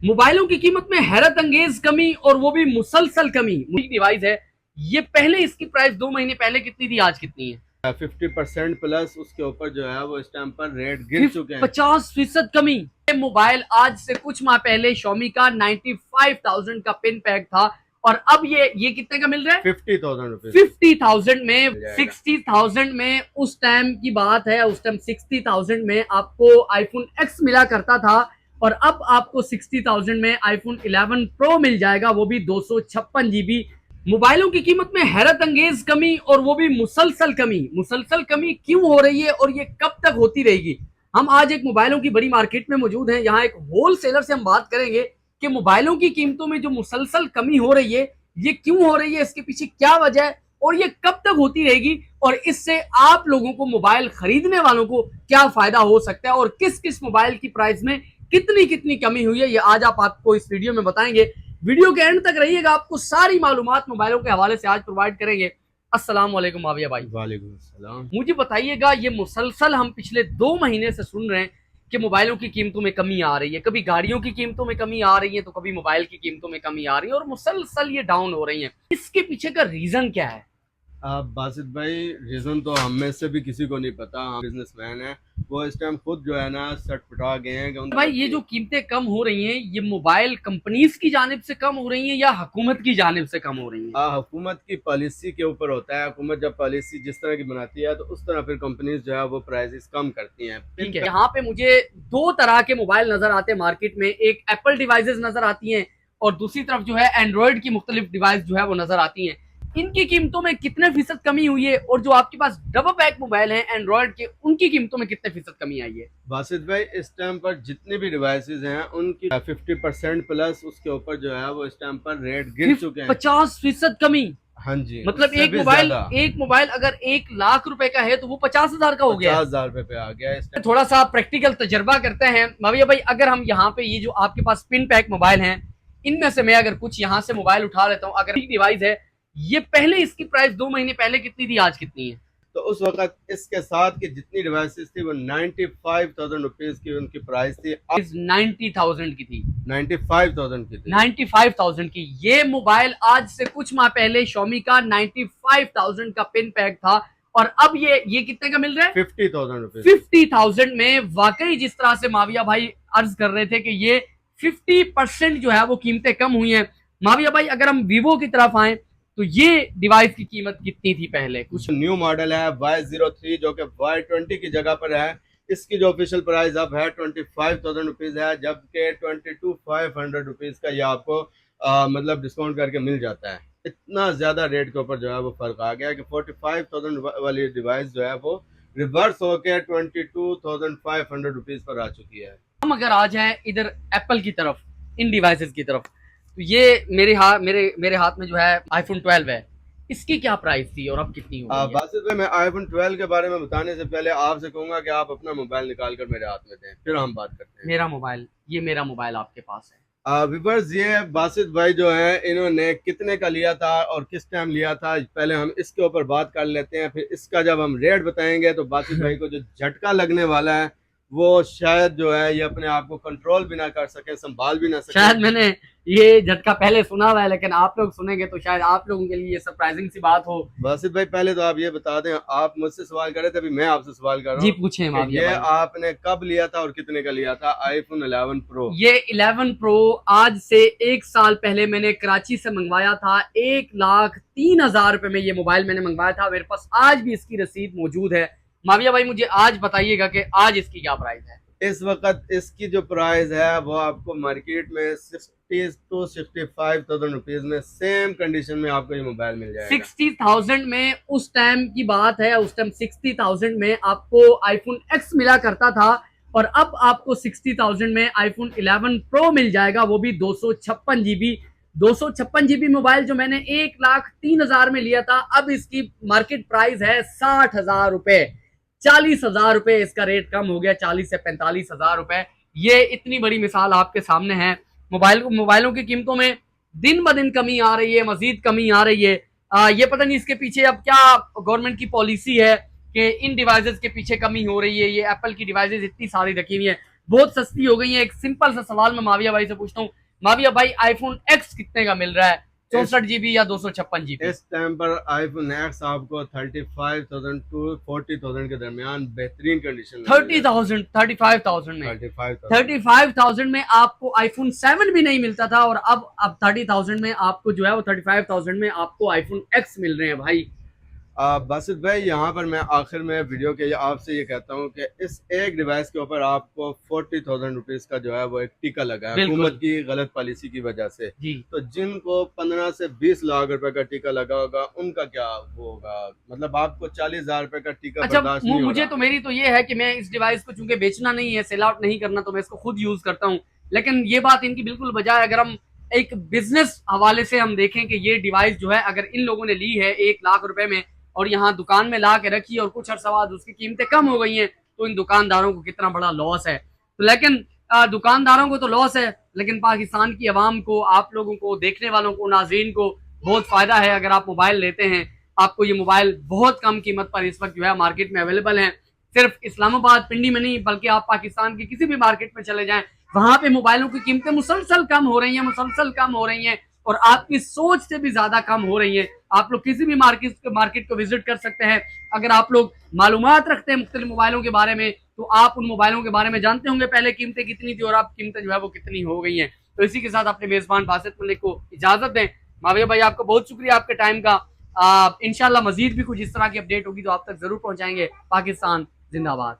मोबाइलों की कीमत में हैरत अंगेज कमी और वो भी मुसलसल कमी। डिवाइस है ये, पहले इसकी प्राइस 2 महीने पहले कितनी थी, आज कितनी है? 50% प्लस उसके ऊपर जो है वो इस टाइम पर रेट गिर चुके हैं। 50% कमी। ये मोबाइल आज से कुछ माह पहले शॉमी का 95,000 का पिन पैक था और अब ये कितने का मिल रहा है? 50,000 रुपीज। 50,000 में, 60,000 में उस टाइम की बात है। उस टाइम 60,000 में आपको आईफोन एक्स मिला करता था और अब आपको 60,000 में आईफोन 11 प्रो मिल जाएगा, वो भी 256 GB। मोबाइलों की कीमत में हैरत अंगेज कमी और वो भी मुसलसल कमी। मुसलसल कमी क्यों हो रही है और ये कब तक होती रहेगी? हम आज एक मोबाइलों की बड़ी मार्केट में मौजूद हैं। यहाँ एक होलसेलर से हम बात करेंगे कि मोबाइलों की कीमतों में जो मुसलसल कमी हो रही है ये क्यों हो रही है, इसके पीछे क्या वजह है और ये कब तक होती रहेगी और इससे आप लोगों को, मोबाइल खरीदने वालों को क्या फायदा हो सकता है और किस किस मोबाइल की प्राइस में कितनी कितनी कमी हुई है, ये आज आपको इस वीडियो में बताएंगे। वीडियो के एंड तक रहिएगा, आपको सारी मालूमात मोबाइलों के हवाले से आज प्रोवाइड करेंगे। अस्सलाम वालेकुम माविया भाई। वालेकुम अस्सलाम। मुझे बताइएगा, ये मुसलसल हम पिछले 2 महीने से सुन रहे हैं कि मोबाइलों की कीमतों में कमी आ रही है, कभी गाड़ियों की कीमतों में कमी आ रही है तो कभी मोबाइल की कीमतों में कमी आ रही है और मुसलसल ये डाउन हो रही है। इसके पीछे का रीजन क्या है? बासित भाई, रीज़न तो हम में से भी किसी को नहीं पता। हम बिजनेसमैन हैं, वो इस टाइम खुद जो है ना सटपटा गए हैं कि भाई ये जो कीमतें कम हो रही हैं ये मोबाइल कंपनीज की जानिब से कम हो रही हैं या हुकूमत की जानिब से कम हो रही हैं? हुकूमत की पॉलिसी के ऊपर होता है। हुकूमत जब पॉलिसी जिस तरह की बनाती है तो उस तरह फिर कंपनीज जो है वो प्राइसेस कम करती हैं। ठीक है, यहाँ पे मुझे दो तरह के मोबाइल नजर आते हैं मार्केट में। एक एप्पल डिवाइसेस नजर आती हैं और दूसरी तरफ जो है एंड्रॉयड की मुख्तलिफ डिवाइस जो है वो नजर आती हैं। इनकी कीमतों में कितने फीसद कमी हुई है और जो आपके पास डबल पैक मोबाइल हैं एंड्रॉयड के, उनकी कीमतों में कितने फीसद कमी आई है? बासित भाई, इस टाइम पर जितने भी डिवाइसेस हैं उनकी 50% प्लस उसके ऊपर जो है वो इस टाइम पर रेट गिर चुके हैं। 50% कमी। हाँ जी, मतलब एक मोबाइल अगर 1 लाख रुपए का है तो वो 50,000 का हो गया। 50,000 रुपए पे आ गया है। थोड़ा सा प्रैक्टिकल तजर्बा करते हैं माविया भाई। अगर हम यहाँ पे ये जो आपके पास पिन पैक मोबाइल हैं, इनमें से मैं अगर कुछ यहाँ से मोबाइल उठा लेता हूँ, अगर डिवाइस है ये, पहले इसकी प्राइस 2 महीने पहले कितनी थी, आज कितनी है? तो उस वक्त इसके साथ की जितनी डिवाइसेस थी वो 95,000 रुपीज की उनकी प्राइस थी। 90,000 की थी। 95,000 की थी। 95,000 की ये मोबाइल आज से कुछ माह पहले शॉमी का 95,000 का पिन पैक था और अब ये कितने का मिल रहा है? 50,000 रुपीज। 50,000 में। वाकई जिस तरह से माविया भाई अर्ज कर रहे थे कि ये 50% जो है वो कीमतें कम हुई हैं। माविया भाई अगर हम वीवो की तरफ आए तो ये डिवाइस की कीमत कितनी थी पहले? कुछ न्यू मॉडल है Y03 जो कि Y20 की जगह पर है। इसकी जो ऑफिशियल प्राइस अब है 25,000 रुपीज है, जबकि 22,500 रुपीज का ये आपको मतलब डिस्काउंट करके मिल जाता है। इतना ज्यादा रेट के ऊपर जो है वो फर्क आ गया कि 45,000 वाली डिवाइस जो है वो रिवर्स होकर 22,500 रुपीज पर आ चुकी है। हम अगर आ जाएं इधर एप्पल की तरफ, इन डिवाइसेस की तरफ, तो ये मेरे हाथ में जो है आईफोन 12 है। इसकी क्या प्राइस थी और अब कितनी हो? बासित भाई, मैं आईफोन 12 के बारे में बताने से पहले आपसे कहूंगा कि आप अपना मोबाइल निकाल कर मेरे हाथ में दें, फिर हम बात करते हैं। मेरा मोबाइल आपके पास है। विवर्स, ये बासित भाई जो है इन्होंने कितने का लिया था और किस टाइम लिया था, पहले हम इसके ऊपर बात कर लेते हैं। फिर इसका जब हम रेट बताएंगे तो बासित भाई को जो झटका लगने वाला है वो शायद जो है ये अपने आप को कंट्रोल भी ना कर सके, संभाल भी ना सके। शायद मैंने ये झटका पहले सुना हुआ है लेकिन आप लोग सुनेंगे तो शायद आप लोगों के लिए ये सरप्राइजिंग सी बात हो। बासित भाई, पहले तो आप ये बता दें, आप मुझसे सवाल कर रहे थे, अभी मैं आपसे सवाल कर रहा हूँ। जी पूछें माविया ये भाई। आपने कब लिया था और कितने का लिया था आईफोन 11 प्रो? ये 11 प्रो आज से 1 साल पहले मैंने कराची से मंगवाया था। 1,03,000 रुपए में ये मोबाइल मैंने मंगवाया था। मेरे पास आज भी इसकी रसीद मौजूद है। माविया भाई मुझे आज बताइएगा कि आज इसकी क्या प्राइस है? इस वक्त इसकी जो प्राइस है वो आपको मार्केट में 60 to 65,000 रुपीज में सेम कंडीशन में आपको ये मोबाइल मिल जाएगा। 60,000 में उस टाइम की बात है। उस टाइम 60,000 में आपको आईफोन एक्स मिला करता था और अब आपको 60,000 में आईफोन 11 प्रो मिल जाएगा, वो भी 256 GB। 256 GB मोबाइल जो मैंने 1,03,000 में लिया था, अब इसकी मार्केट प्राइस है 60,000 रुपए। 40,000 रुपए इसका रेट कम हो गया, 40 से 45,000 रुपए। ये इतनी बड़ी मिसाल आपके सामने है। मोबाइलों की कीमतों में दिन ब दिन कमी आ रही है, मजीद कमी आ रही है। ये पता नहीं इसके पीछे अब क्या गवर्नमेंट की पॉलिसी है कि इन डिवाइसेस के पीछे कमी हो रही है। ये एप्पल की डिवाइसेस इतनी सारी रखी हुई है। बहुत सस्ती हो गई है। एक सिंपल सा सवाल मैं माविया भाई से पूछता हूँ, माविया भाई आईफोन एक्स कितने का मिल रहा है, 64 GB या 256 GB? इस टाइम पर आईफोन एक्स आपको 35,000 टू 40,000 के दरमियान बेहतरीन कंडीशन में 30,000 35,000 में 35,000 35,000 में आपको आईफोन 7 भी नहीं मिलता था, और अब 30,000 में आपको जो है वो 35,000 में आपको आईफोन एक्स मिल रहे हैं भाई। बासित भाई, यहाँ पर मैं आखिर में वीडियो के आपसे ये कहता हूँ कि इस एक डिवाइस के ऊपर आपको 40,000 रुपीज़ का जो है वो एक टीका लगा है बिल्कुल। हुकूमत की गलत पॉलिसी की वजह से। जी तो जिनको 15 से 20 लाख रुपए का टीका लगा होगा उनका क्या वो होगा, मतलब आपको 40,000 रुपए का टीका अच्छा, बर्दाश्त नहीं हो मुझे रहा। तो मेरी तो ये है कि मैं इस डिवाइस को चूंकि बेचना नहीं है, सेल आउट नहीं करना, तो मैं इसको खुद यूज करता हूँ। लेकिन ये बात इनकी बिल्कुल बजाय, अगर हम एक बिजनेस हवाले से हम देखें कि ये डिवाइस जो है अगर इन लोगों ने ली है 1 लाख रुपए में और यहाँ दुकान में ला के रखी और कुछ अर्सा बाद उसकी कीमतें कम हो गई हैं, तो इन दुकानदारों को कितना बड़ा लॉस है। तो लेकिन दुकानदारों को तो लॉस है, लेकिन पाकिस्तान की आवाम को, आप लोगों को, देखने वालों को, नाजरीन को बहुत फायदा है अगर आप मोबाइल लेते हैं। आपको ये मोबाइल बहुत कम कीमत पर इस वक्त जो है मार्केट में अवेलेबल है। सिर्फ इस्लामाबाद पिंडी में नहीं, बल्कि आप पाकिस्तान की किसी भी मार्केट में चले जाएं, वहां पे मोबाइलों की कीमतें मुसलसल कम हो रही हैं, मुसलसल कम हो रही हैं, और आपकी सोच से भी ज्यादा कम हो रही है। आप लोग किसी भी मार्केट को विजिट कर सकते हैं। अगर आप लोग मालूमात रखते हैं मुख्तलिफ मोबाइलों के बारे में, तो आप उन मोबाइलों के बारे में जानते होंगे पहले कीमतें कितनी थी और अब कीमतें जो है वो कितनी हो गई हैं। तो इसी के साथ अपने मेजबान बासित मलिक को इजाजत दें। माविया भाई, आपका बहुत शुक्रिया आपके टाइम का। इंशाल्लाह मजीद भी कुछ इस तरह की अपडेट होगी तो आप तक जरूर पहुंचाएंगे। पाकिस्तान जिंदाबाद।